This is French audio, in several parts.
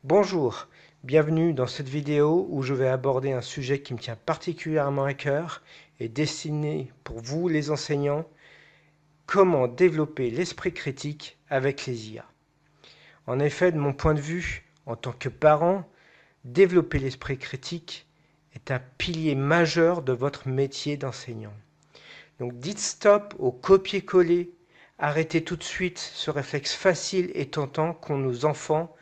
Bonjour, bienvenue dans cette vidéo où je vais aborder un sujet qui me tient particulièrement à cœur et destiné pour vous les enseignants, comment développer l'esprit critique avec les IA. En effet, de mon point de vue, en tant que parent, développer l'esprit critique est un pilier majeur de votre métier d'enseignant. Donc dites stop au copier-coller, arrêtez tout de suite ce réflexe facile et tentant qu'ont nos enfants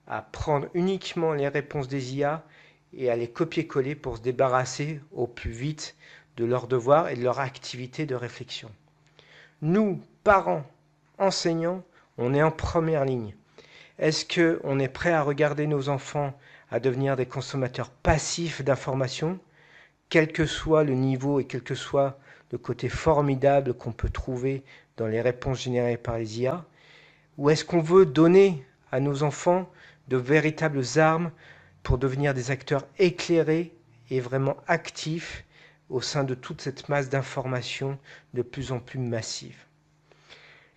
à prendre uniquement les réponses des IA et à les copier-coller pour se débarrasser au plus vite de leurs devoirs et de leur activité de réflexion. Nous, parents, enseignants, on est en première ligne. Est-ce qu'on est prêt à regarder nos enfants à devenir des consommateurs passifs d'informations, quel que soit le niveau et quel que soit le côté formidable qu'on peut trouver dans les réponses générées par les IA? Ou est-ce qu'on veut donner à nos enfants de véritables armes pour devenir des acteurs éclairés et vraiment actifs au sein de toute cette masse d'informations de plus en plus massive?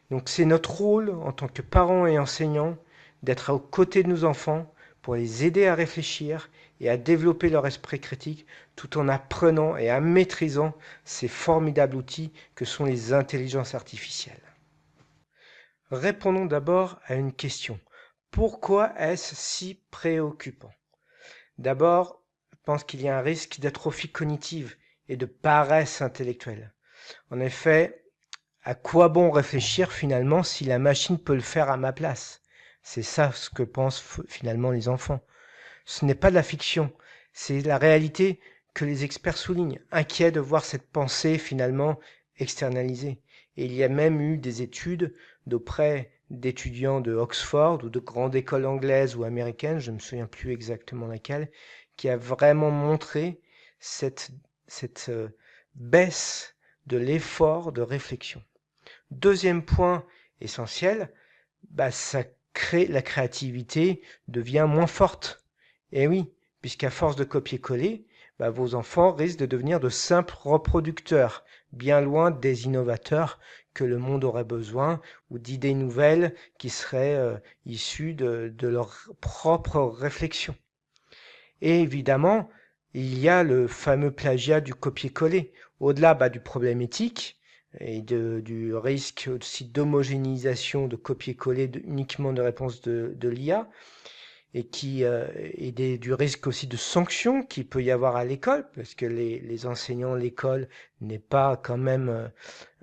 Donc c'est notre rôle en tant que parents et enseignants d'être aux côtés de nos enfants pour les aider à réfléchir et à développer leur esprit critique tout en apprenant et en maîtrisant ces formidables outils que sont les intelligences artificielles. Répondons d'abord à une question. Pourquoi est-ce si préoccupant? D'abord, je pense qu'il y a un risque d'atrophie cognitive et de paresse intellectuelle. En effet, à quoi bon réfléchir finalement si la machine peut le faire à ma place? C'est ça ce que pensent finalement les enfants. Ce n'est pas de la fiction, c'est la réalité que les experts soulignent, inquiets de voir cette pensée finalement externalisée. Et il y a même eu des études d'auprès d'étudiants de Oxford ou de grandes écoles anglaises ou américaines, je ne me souviens plus exactement laquelle, qui a vraiment montré cette baisse de l'effort de réflexion. Deuxième point essentiel, la créativité devient moins forte. Et oui, puisqu'à force de copier-coller, vos enfants risquent de devenir de simples reproducteurs, bien loin des innovateurs que le monde aurait besoin, ou d'idées nouvelles qui seraient issues de leur propre réflexion. Et évidemment, il y a le fameux plagiat du copier-coller. Au-delà du problème éthique et du risque aussi d'homogénéisation, de copier-coller uniquement de réponses de l'IA, et du risque aussi de sanctions qu'il peut y avoir à l'école, parce que les enseignants, l'école n'est pas quand même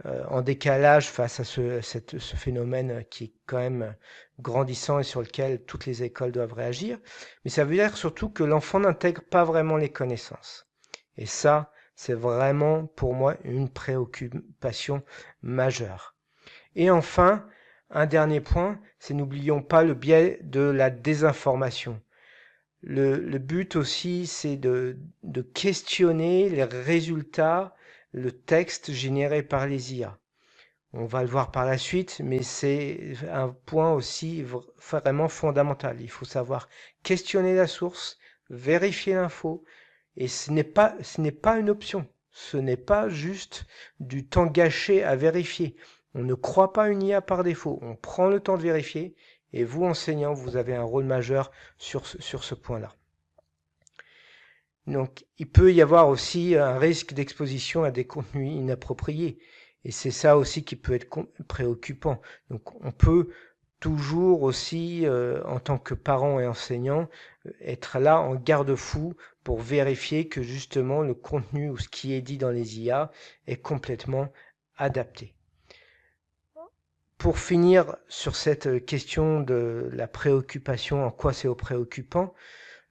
en décalage face à ce phénomène qui est quand même grandissant et sur lequel toutes les écoles doivent réagir. Mais ça veut dire surtout que l'enfant n'intègre pas vraiment les connaissances. Et ça, c'est vraiment pour moi une préoccupation majeure. Et enfin, un dernier point, c'est n'oublions pas le biais de la désinformation. Le but aussi, c'est de questionner les résultats, le texte généré par les IA. On va le voir par la suite, mais c'est un point aussi vraiment fondamental. Il faut savoir questionner la source, vérifier l'info, et ce n'est pas une option. Ce n'est pas juste du temps gâché à vérifier. On ne croit pas une IA par défaut. On prend le temps de vérifier. Et vous, enseignants, vous avez un rôle majeur sur ce point-là. Donc, il peut y avoir aussi un risque d'exposition à des contenus inappropriés. Et c'est ça aussi qui peut être préoccupant. Donc, on peut toujours aussi, en tant que parent et enseignant, être là en garde-fou pour vérifier que justement le contenu ou ce qui est dit dans les IA est complètement adapté. Pour finir sur cette question de la préoccupation, en quoi c'est préoccupant,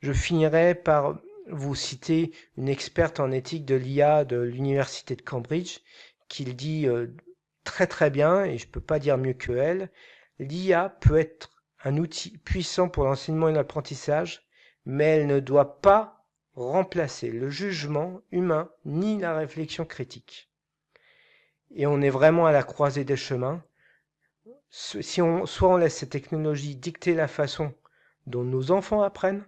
je finirai par vous citer une experte en éthique de l'IA de l'université de Cambridge qui le dit très très bien, et je ne peux pas dire mieux que elle. L'IA peut être un outil puissant pour l'enseignement et l'apprentissage, mais elle ne doit pas remplacer le jugement humain ni la réflexion critique. Et on est vraiment à la croisée des chemins. Soit on laisse ces technologies dicter la façon dont nos enfants apprennent,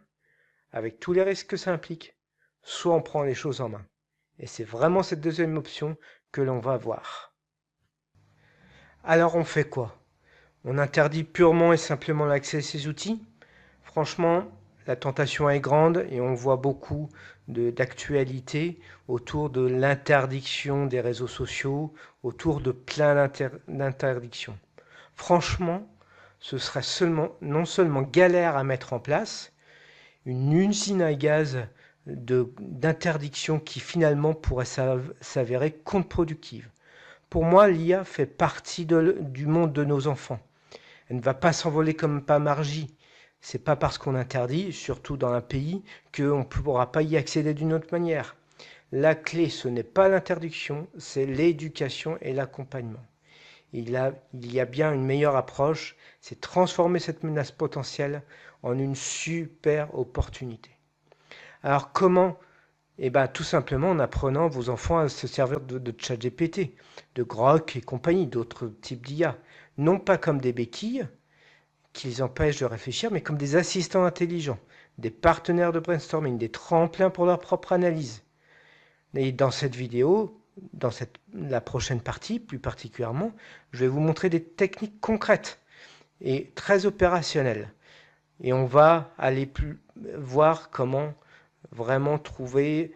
avec tous les risques que ça implique, soit on prend les choses en main. Et c'est vraiment cette deuxième option que l'on va voir. Alors on fait quoi? On interdit purement et simplement l'accès à ces outils? Franchement, la tentation est grande et on voit beaucoup d'actualités autour de l'interdiction des réseaux sociaux, autour de plein d'interdictions. Franchement, ce serait non seulement galère à mettre en place, une usine à gaz d'interdiction qui finalement pourrait s'avérer contre-productive. Pour moi, l'IA fait partie du monde de nos enfants. Elle ne va pas s'envoler comme pas margie. C'est pas parce qu'on interdit, surtout dans un pays, qu'on ne pourra pas y accéder d'une autre manière. La clé, ce n'est pas l'interdiction, c'est l'éducation et l'accompagnement. Il y a bien une meilleure approche, c'est transformer cette menace potentielle en une super opportunité. Alors comment? Eh bien tout simplement en apprenant vos enfants à se servir de ChatGPT, de Grok et compagnie, d'autres types d'IA. Non pas comme des béquilles qui les empêchent de réfléchir, mais comme des assistants intelligents, des partenaires de brainstorming, des tremplins pour leur propre analyse. Et dans cette vidéo, la prochaine partie plus particulièrement, je vais vous montrer des techniques concrètes et très opérationnelles. Et on va aller voir comment vraiment trouver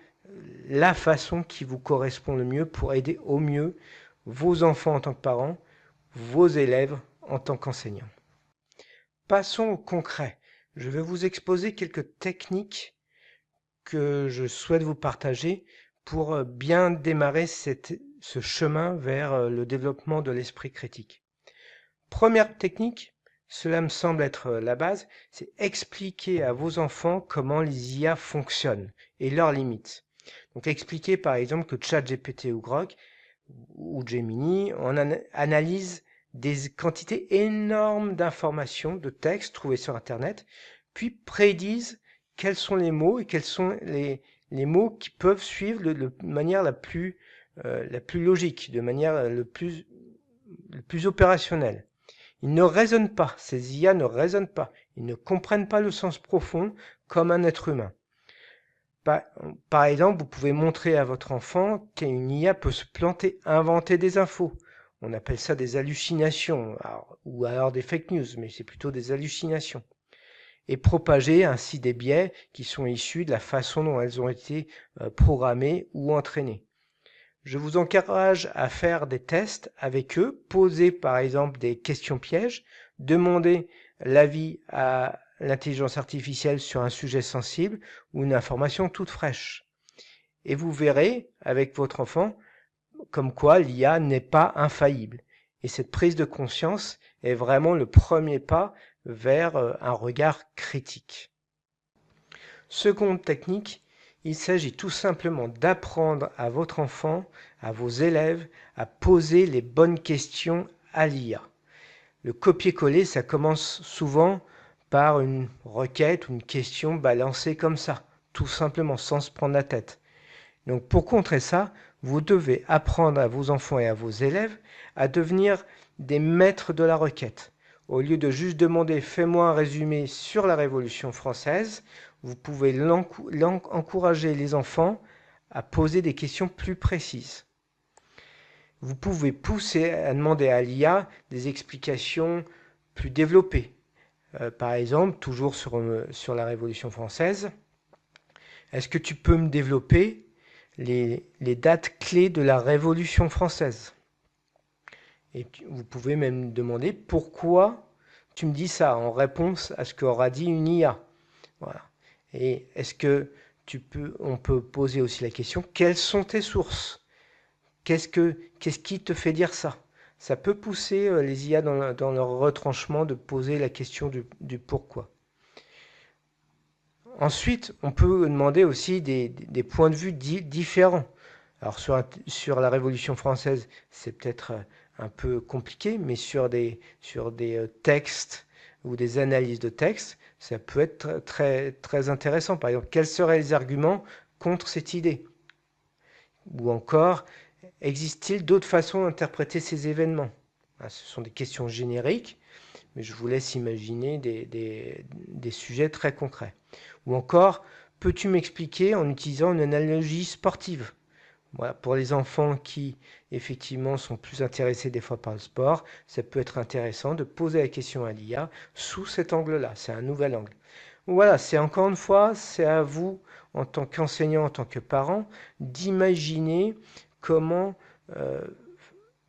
la façon qui vous correspond le mieux pour aider au mieux vos enfants en tant que parents, vos élèves en tant qu'enseignants. Passons au concret. Je vais vous exposer quelques techniques que je souhaite vous partager pour bien démarrer ce chemin vers le développement de l'esprit critique. Première technique, cela me semble être la base, c'est expliquer à vos enfants comment les IA fonctionnent et leurs limites. Donc expliquer par exemple que ChatGPT ou Grok ou Gemini analyse des quantités énormes d'informations, de textes trouvés sur Internet, puis prédisent quels sont les mots et quels sont les mots qui peuvent suivre de manière la plus logique, de manière le plus opérationnelle. Ils ne raisonnent pas, ces IA ne raisonnent pas, ils ne comprennent pas le sens profond comme un être humain. Par exemple, vous pouvez montrer à votre enfant qu'une IA peut se planter, inventer des infos. On appelle ça des hallucinations, ou alors des fake news, mais c'est plutôt des hallucinations. Et propager ainsi des biais qui sont issus de la façon dont elles ont été programmées ou entraînées. Je vous encourage à faire des tests avec eux, poser par exemple des questions pièges, demander l'avis à l'intelligence artificielle sur un sujet sensible ou une information toute fraîche. Et vous verrez avec votre enfant comme quoi l'IA n'est pas infaillible. Et cette prise de conscience est vraiment le premier pas vers un regard critique. Seconde technique, il s'agit tout simplement d'apprendre à votre enfant, à vos élèves, à poser les bonnes questions à l'IA. Le copier-coller, ça commence souvent par une requête ou une question balancée comme ça, tout simplement, sans se prendre la tête. Donc pour contrer ça, vous devez apprendre à vos enfants et à vos élèves à devenir des maîtres de la requête. Au lieu de juste demander « fais-moi un résumé sur la Révolution française », vous pouvez encourager les enfants à poser des questions plus précises. Vous pouvez pousser à demander à l'IA des explications plus développées. Par exemple, toujours sur la Révolution française, est-ce que tu peux me développer les dates clés de la Révolution française? Et vous pouvez même demander pourquoi tu me dis ça en réponse à ce qu'aura dit une IA. Voilà. Et est-ce que on peut poser aussi la question, quelles sont tes sources? Qu'est-ce qui te fait dire ça? Ça peut pousser les IA dans leur retranchement de poser la question du pourquoi. Ensuite, on peut demander aussi des points de vue différents. Alors sur la Révolution française, c'est peut-être un peu compliqué, mais sur des textes ou des analyses de textes, ça peut être très, très intéressant. Par exemple, quels seraient les arguments contre cette idée? Ou encore, existe-t-il d'autres façons d'interpréter ces événements? Ce sont des questions génériques, mais je vous laisse imaginer des sujets très concrets. Ou encore, peux-tu m'expliquer en utilisant une analogie sportive? Voilà, pour les enfants qui, effectivement, sont plus intéressés des fois par le sport, ça peut être intéressant de poser la question à l'IA sous cet angle-là. C'est un nouvel angle. Voilà, c'est encore une fois, c'est à vous, en tant qu'enseignant, en tant que parent, d'imaginer comment euh,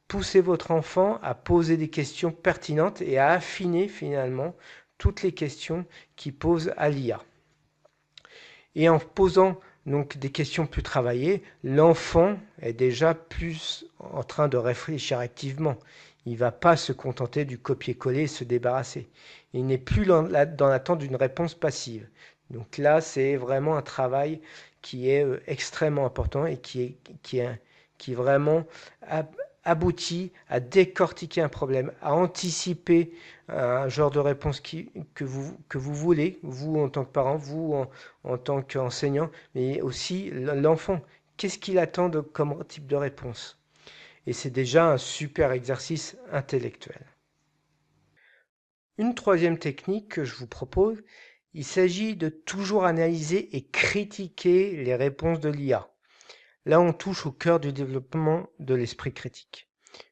pousser votre enfant à poser des questions pertinentes et à affiner finalement toutes les questions qu'il pose à l'IA. Et en posant donc des questions plus travaillées, l'enfant est déjà plus en train de réfléchir activement. Il ne va pas se contenter du copier-coller et se débarrasser. Il n'est plus dans l'attente d'une réponse passive. Donc là, c'est vraiment un travail qui est extrêmement important et qui vraiment aboutit à décortiquer un problème, à anticiper un genre de réponse que vous voulez, vous en tant que parent, vous en tant qu'enseignant, mais aussi l'enfant. Qu'est-ce qu'il attend comme type de réponse? Et c'est déjà un super exercice intellectuel. Une troisième technique que je vous propose, il s'agit de toujours analyser et critiquer les réponses de l'IA. Là, on touche au cœur du développement de l'esprit critique.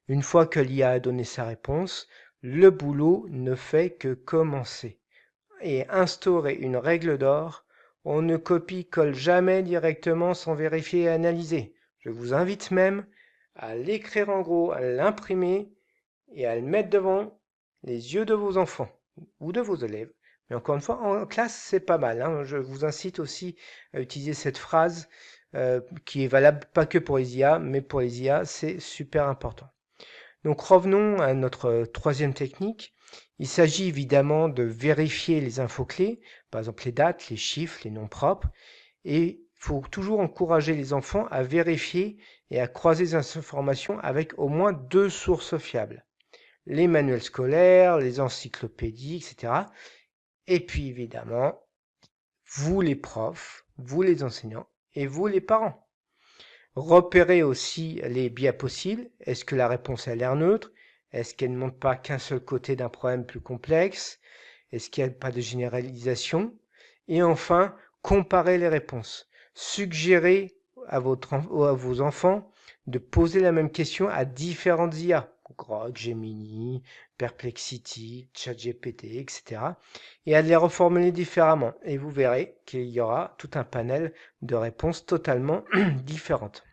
Une fois que l'IA a donné sa réponse, le boulot ne fait que commencer. Et instaurer une règle d'or, on ne copie-colle jamais directement sans vérifier et analyser. Je vous invite même à l'écrire en gros, à l'imprimer et à le mettre devant les yeux de vos enfants ou de vos élèves. Mais encore une fois, en classe, c'est pas mal, hein. Je vous incite aussi à utiliser cette phrase qui est valable pas que pour les IA, mais pour les IA, c'est super important. Donc revenons à notre troisième technique. Il s'agit évidemment de vérifier les infos clés, par exemple les dates, les chiffres, les noms propres, et il faut toujours encourager les enfants à vérifier et à croiser les informations avec au moins 2 sources fiables. Les manuels scolaires, les encyclopédies, etc. Et puis évidemment, vous les profs, vous les enseignants et vous les parents. Repérez aussi les biais possibles. Est-ce que la réponse a l'air neutre? Est-ce qu'elle ne montre pas qu'un seul côté d'un problème plus complexe? Est-ce qu'il n'y a pas de généralisation? Et enfin, comparez les réponses. Suggérez à vos enfants de poser la même question à différentes IA, Grok, Gemini, Perplexity, ChatGPT, etc. et à les reformuler différemment. Et vous verrez qu'il y aura tout un panel de réponses totalement différentes.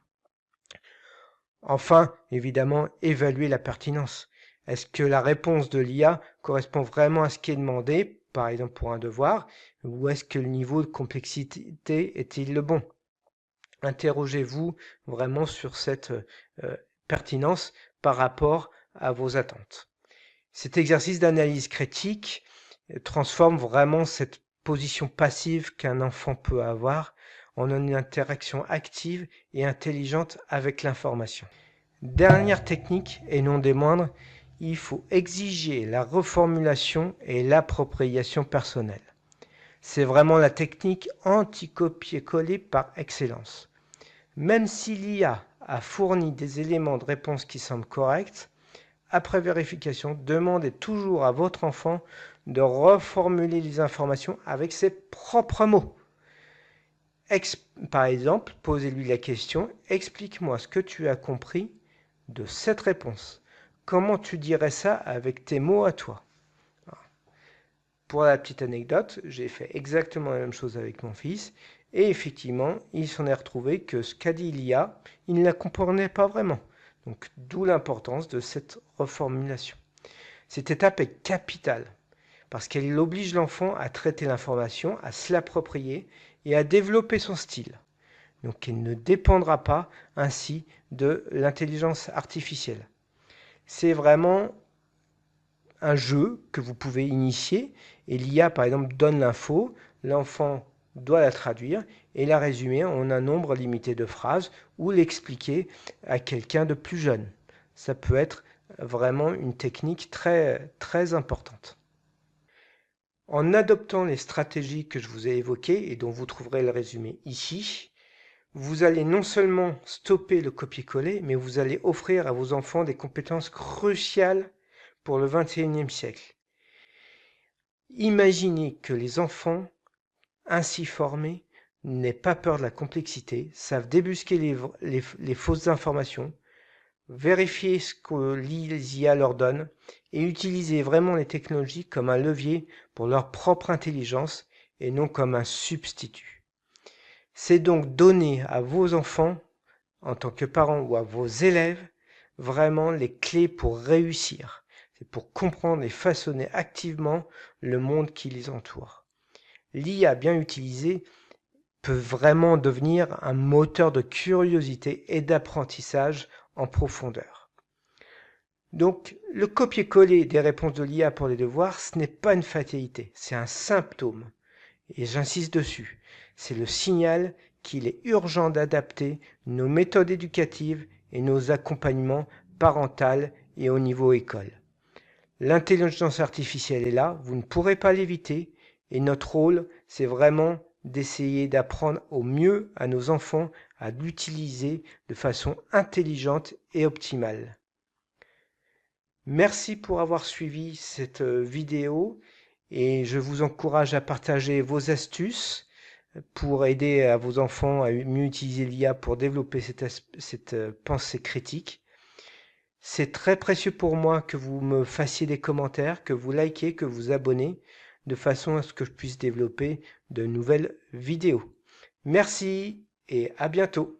Enfin, évidemment, évaluer la pertinence. Est-ce que la réponse de l'IA correspond vraiment à ce qui est demandé, par exemple pour un devoir, ou est-ce que le niveau de complexité est-il le bon? Interrogez-vous vraiment sur cette pertinence par rapport à vos attentes. Cet exercice d'analyse critique transforme vraiment cette position passive qu'un enfant peut avoir en une interaction active et intelligente avec l'information. Dernière technique, et non des moindres, il faut exiger la reformulation et l'appropriation personnelle. C'est vraiment la technique anti-copier-coller par excellence. Même si l'IA a fourni des éléments de réponse qui semblent corrects, après vérification, demandez toujours à votre enfant de reformuler les informations avec ses propres mots. Par exemple, posez-lui la question « Explique-moi ce que tu as compris de cette réponse. Comment tu dirais ça avec tes mots à toi ?» Pour la petite anecdote, j'ai fait exactement la même chose avec mon fils et effectivement, il s'en est retrouvé que ce qu'a dit l'IA, il ne la comprenait pas vraiment. Donc, d'où l'importance de cette reformulation. Cette étape est capitale parce qu'elle oblige l'enfant à traiter l'information, à se l'approprier et à développer son style. Donc, il ne dépendra pas ainsi de l'intelligence artificielle. C'est vraiment un jeu que vous pouvez initier et l'IA par exemple donne l'info, l'enfant doit la traduire et la résumer en un nombre limité de phrases ou l'expliquer à quelqu'un de plus jeune. Ça peut être vraiment une technique très, très importante. En adoptant les stratégies que je vous ai évoquées et dont vous trouverez le résumé ici, vous allez non seulement stopper le copier-coller, mais vous allez offrir à vos enfants des compétences cruciales pour le XXIe siècle. Imaginez que les enfants ainsi formés n'aient pas peur de la complexité, savent débusquer les fausses informations, vérifier ce que les IA leur donnent et utiliser vraiment les technologies comme un levier pour leur propre intelligence et non comme un substitut. C'est donc donner à vos enfants, en tant que parents, ou à vos élèves, vraiment les clés pour réussir. C'est pour comprendre et façonner activement le monde qui les entoure. L'IA bien utilisée peut vraiment devenir un moteur de curiosité et d'apprentissage en profondeur. Donc, le copier-coller des réponses de l'IA pour les devoirs, ce n'est pas une fatalité, c'est un symptôme. Et j'insiste dessus, c'est le signal qu'il est urgent d'adapter nos méthodes éducatives et nos accompagnements parentaux et au niveau école. L'intelligence artificielle est là, vous ne pourrez pas l'éviter, et notre rôle, c'est vraiment d'essayer d'apprendre au mieux à nos enfants à l'utiliser de façon intelligente et optimale. Merci pour avoir suivi cette vidéo et je vous encourage à partager vos astuces pour aider à vos enfants à mieux utiliser l'IA pour développer cette pensée critique. C'est très précieux pour moi que vous me fassiez des commentaires, que vous likez, que vous abonnez, de façon à ce que je puisse développer de nouvelles vidéos. Merci et à bientôt.